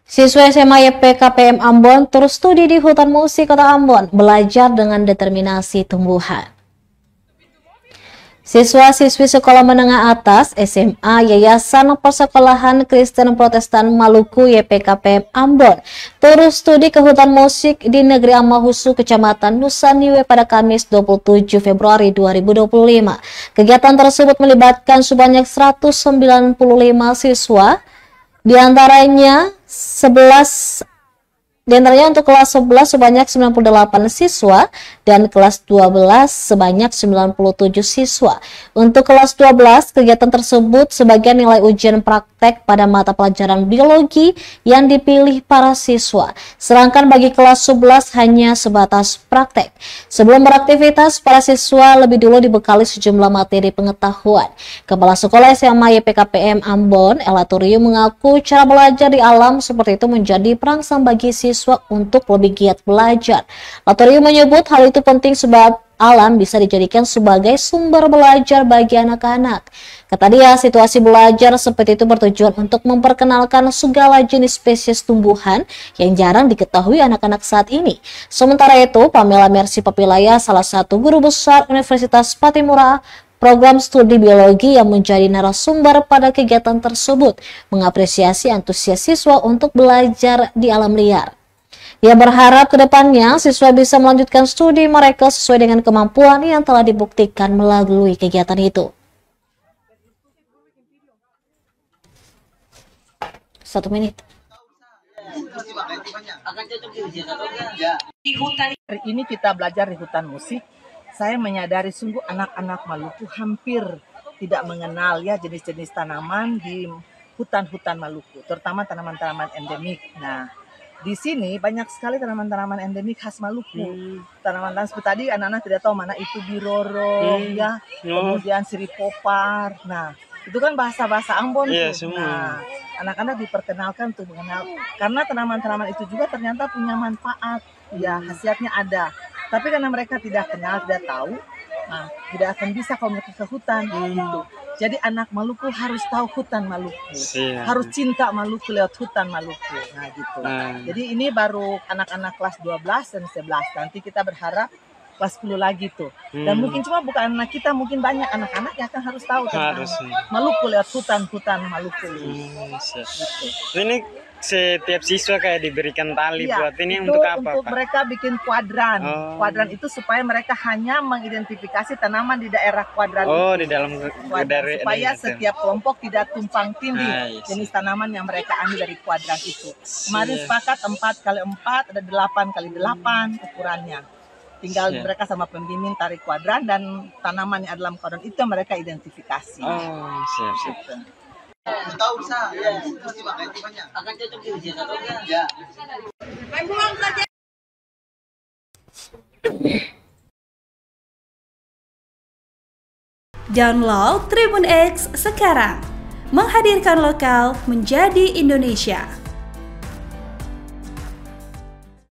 Siswa SMA YPKPM Ambon terus studi di Hutan Musik Kota Ambon, belajar dengan determinasi tumbuhan. Siswa-siswi sekolah menengah atas SMA Yayasan Persekolahan Kristen Protestan Maluku YPKPM Ambon terus studi ke hutan musik di Negeri Amahusu, Kecamatan Nusa Niue pada Kamis 27 Februari 2025. Kegiatan tersebut melibatkan sebanyak 195 siswa, diantaranya untuk kelas 11 sebanyak 98 siswa dan kelas 12 sebanyak 97 siswa. Untuk kelas 12, kegiatan tersebut sebagian nilai ujian praktek pada mata pelajaran biologi yang dipilih para siswa. Sedangkan bagi kelas 11 hanya sebatas praktek. Sebelum beraktivitas, para siswa lebih dulu dibekali sejumlah materi pengetahuan. Kepala Sekolah SMA YPKPM Ambon, Elatorium, mengaku cara belajar di alam seperti itu menjadi perangsang bagi siswa untuk lebih giat belajar. Elatorium menyebut hal itu penting sebab alam bisa dijadikan sebagai sumber belajar bagi anak-anak. Kata dia, situasi belajar seperti itu bertujuan untuk memperkenalkan segala jenis spesies tumbuhan yang jarang diketahui anak-anak saat ini. Sementara itu, Pamela Mercy Papilaya, salah satu guru besar Universitas Patimura Program Studi Biologi yang menjadi narasumber pada kegiatan tersebut, mengapresiasi antusias siswa untuk belajar di alam liar. Ia berharap ke depannya siswa bisa melanjutkan studi mereka sesuai dengan kemampuan yang telah dibuktikan melalui kegiatan itu. 1 menit. Hari ini kita belajar di hutan musik. Saya menyadari sungguh anak-anak Maluku hampir tidak mengenal ya jenis-jenis tanaman di hutan-hutan Maluku, terutama tanaman-tanaman endemik. Nah, di sini banyak sekali tanaman-tanaman endemik khas Maluku. Tanaman-tanaman seperti tadi anak-anak tidak tahu mana itu biroro, ya, kemudian siripopar. Nah, itu kan bahasa-bahasa Ambon. Nah, anak-anak diperkenalkan untuk mengenal karena tanaman-tanaman itu juga ternyata punya manfaat, ya, khasiatnya ada. Tapi karena mereka tidak kenal, tidak tahu, nah, tidak akan bisa komunikasi ke hutan gitu. Jadi anak Maluku harus tahu hutan Maluku, harus cinta Maluku lewat hutan Maluku. Nah gitu. Jadi ini baru anak-anak kelas 12 dan 11. Nanti kita berharap kelas 10 lagi tuh. Dan mungkin cuma bukan anak kita, mungkin banyak anak-anak yang akan harus tahu tentang Maluku lewat hutan-hutan Maluku. Gitu. Ini setiap siswa kayak diberikan tali buat ini untuk apa? Untuk mereka bikin kuadran. Kuadran itu supaya mereka hanya mengidentifikasi tanaman di daerah kuadran itu. Di dalam kuadran, supaya setiap kelompok tidak tumpang tindih jenis tanaman yang mereka ambil dari kuadran itu. Kemarin sepakat 4x4 ada 8x8 ukurannya. Tinggal mereka sama pembimbing tarik kuadran dan tanaman yang ada dalam kuadran itu mereka identifikasi. Siap. Tahu sah, ya. Terima kasih banyak. Akan cocok di ujian atau enggak? Ya. Download Tribun X sekarang, menghadirkan lokal menjadi Indonesia.